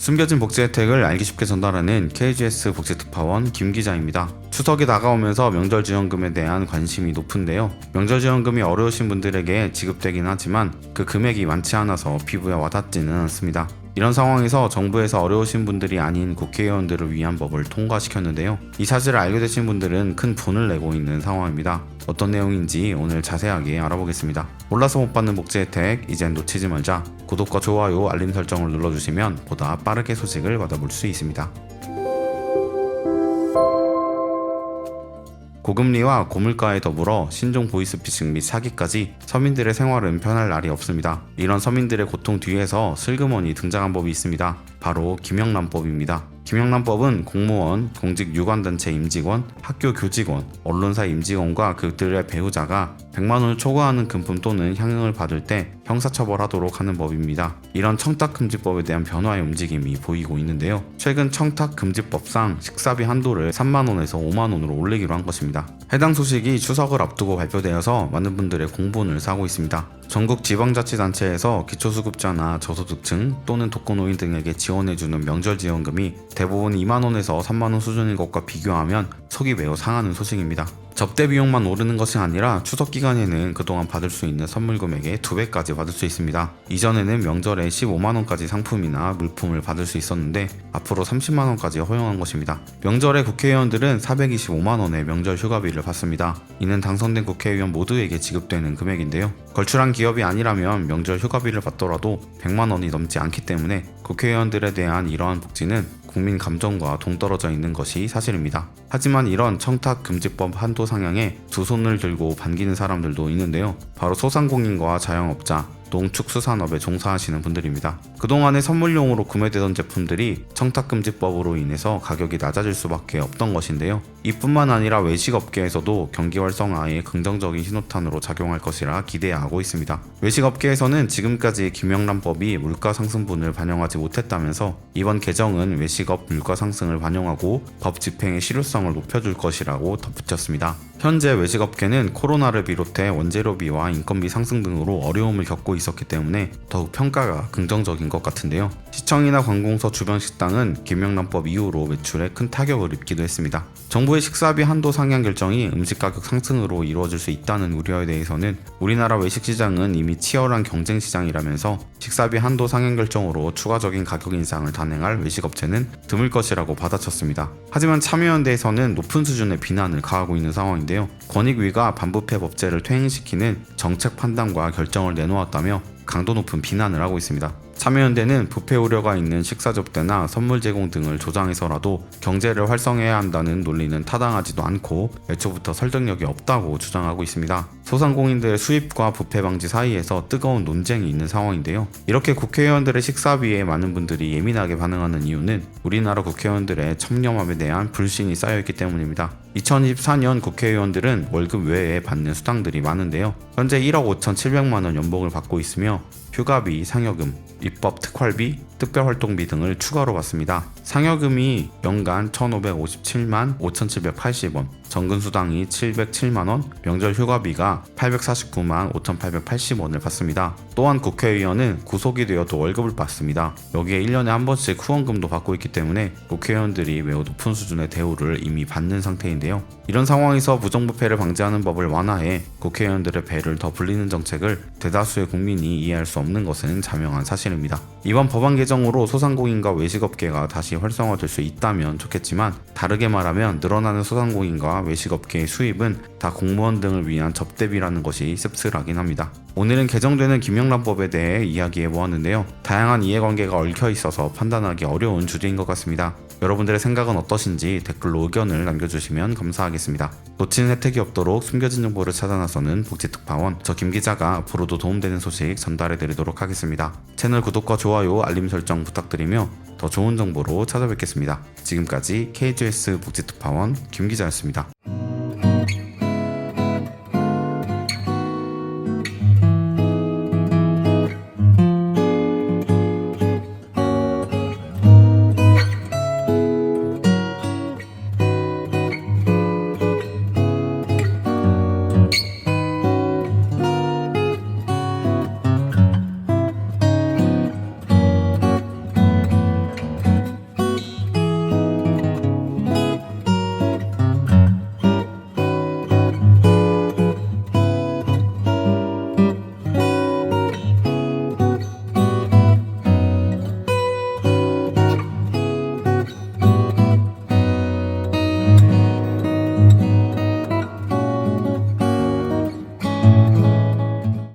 숨겨진 복지 혜택을 알기 쉽게 전달하는 KGS 복지특파원 김 기자입니다. 추석이 다가오면서 명절지원금에 대한 관심이 높은데요. 명절지원금이 어려우신 분들에게 지급되긴 하지만 그 금액이 많지 않아서 피부에 와닿지는 않습니다. 이런 상황에서 정부에서 어려우신 분들이 아닌 국회의원들을 위한 법을 통과시켰는데요. 이 사실을 알게 되신 분들은 큰 분을 내고 있는 상황입니다. 어떤 내용인지 오늘 자세하게 알아보겠습니다. 몰라서 못 받는 복지 혜택, 이젠 놓치지 말자. 구독과 좋아요, 알림 설정을 눌러주시면 보다 빠르게 소식을 받아볼 수 있습니다. 고금리와 고물가에 더불어 신종 보이스피싱 및 사기까지 서민들의 생활은 편할 날이 없습니다. 이런 서민들의 고통 뒤에서 슬그머니 등장한 법이 있습니다. 바로 김영란법입니다. 김영란법은 공무원, 공직 유관단체 임직원, 학교 교직원, 언론사 임직원과 그들의 배우자가 100만 원을 초과하는 금품 또는 향응을 받을 때 형사처벌하도록 하는 법입니다. 이런 청탁금지법에 대한 변화의 움직임이 보이고 있는데요. 최근 청탁금지법상 식사비 한도를 3만 원에서 5만 원으로 올리기로 한 것입니다. 해당 소식이 추석을 앞두고 발표되어서 많은 분들의 공분을 사고 있습니다. 전국 지방자치단체에서 기초수급자나 저소득층 또는 독거노인 등에게 지원해주는 명절지원금이 대부분 2만 원에서 3만 원 수준인 것과 비교하면 속이 매우 상하는 소식입니다. 접대 비용만 오르는 것이 아니라 추석 기간에는 그동안 받을 수 있는 선물 금액의 2배까지 받을 수 있습니다. 이전에는 명절에 15만 원까지 상품이나 물품을 받을 수 있었는데 앞으로 30만 원까지 허용한 것입니다. 명절에 국회의원들은 425만 원의 명절 휴가비를 받습니다. 이는 당선된 국회의원 모두에게 지급되는 금액인데요. 걸출한 기업이 아니라면 명절 휴가비를 받더라도 100만 원이 넘지 않기 때문에 국회의원들에 대한 이러한 복지는 국민 감정과 동떨어져 있는 것이 사실입니다. 하지만 이런 청탁금지법 한도 상향에 두 손을 들고 반기는 사람들도 있는데요. 바로 소상공인과 자영업자, 농축수산업에 종사하시는 분들입니다. 그동안에 선물용으로 구매되던 제품들이 청탁금지법으로 인해서 가격이 낮아질 수밖에 없던 것인데요. 이뿐만 아니라 외식업계에서도 경기 활성화에 긍정적인 신호탄으로 작용할 것이라 기대하고 있습니다. 외식업계에서는 지금까지 김영란법이 물가상승분을 반영하지 못했다면서 이번 개정은 외식업 물가상승을 반영하고 법 집행의 실효성을 높여줄 것이라고 덧붙였습니다. 현재 외식업계는 코로나를 비롯해 원재료비와 인건비 상승 등으로 어려움을 겪고 있었기 때문에 더욱 평가가 긍정적인 것 같은데요. 시청이나 관공서 주변 식당은 김영란법 이후로 매출에 큰 타격을 입기도 했습니다. 정부의 식사비 한도 상향 결정이 음식 가격 상승으로 이루어질 수 있다는 우려에 대해서는 우리나라 외식 시장은 이미 치열한 경쟁 시장이라면서 식사비 한도 상향 결정으로 추가적인 가격 인상을 단행할 외식업체는 드물 것이라고 받아쳤습니다. 하지만 참여연대에서는 높은 수준의 비난을 가하고 있는 상황인데요. 권익위가 반부패 법제를 퇴행시키는 정책 판단과 결정을 내놓았다며 강도 높은 비난을 하고 있습니다. 참여연대는 부패 우려가 있는 식사 접대나 선물 제공 등을 조장해서라도 경제를 활성화해야 한다는 논리는 타당하지도 않고 애초부터 설득력이 없다고 주장하고 있습니다. 소상공인들의 수입과 부패 방지 사이에서 뜨거운 논쟁이 있는 상황인데요. 이렇게 국회의원들의 식사비에 많은 분들이 예민하게 반응하는 이유는 우리나라 국회의원들의 청렴함에 대한 불신이 쌓여있기 때문입니다. 2024년 국회의원들은 월급 외에 받는 수당들이 많은데요. 현재 1억 5,700만 원 연봉을 받고 있으며 휴가비, 상여금, 입법 특활비, 특별활동비 등을 추가로 받습니다. 상여금이 연간 1,557만 5,780원, 정근수당이 707만원, 명절 휴가비가 849만 5,880원을 받습니다. 또한 국회의원은 구속이 되어도 월급을 받습니다. 여기에 1년에 한 번씩 후원금도 받고 있기 때문에 국회의원들이 매우 높은 수준의 대우를 이미 받는 상태인데요. 이런 상황에서 부정부패를 방지하는 법을 완화해 국회의원들의 배를 더 불리는 정책을 대다수의 국민이 이해할 수 없는 것은 자명한 사실입니다. 이번 법안 개정으로 소상공인과 외식업계가 다시 활성화될 수 있다면 좋겠지만 다르게 말하면 늘어나는 소상공인과 외식업계의 수입은 다 공무원 등을 위한 접대비라는 것이 씁쓸하긴 합니다. 오늘은 개정되는 김영란법에 대해 이야기해보았는데요. 다양한 이해관계가 얽혀 있어서 판단하기 어려운 주제인 것 같습니다. 여러분들의 생각은 어떠신지 댓글로 의견을 남겨주시면 감사하겠습니다. 놓치는 혜택이 없도록 숨겨진 정보를 찾아 나서는 복지특파원 저 김기자가 앞으로도 도움되는 소식 전달해드리도록 하겠습니다. 채널 구독과 좋아요, 알림 설정 부탁드리며 더 좋은 정보로 찾아뵙겠습니다. 지금까지 KGS 복지특파원 김기자였습니다.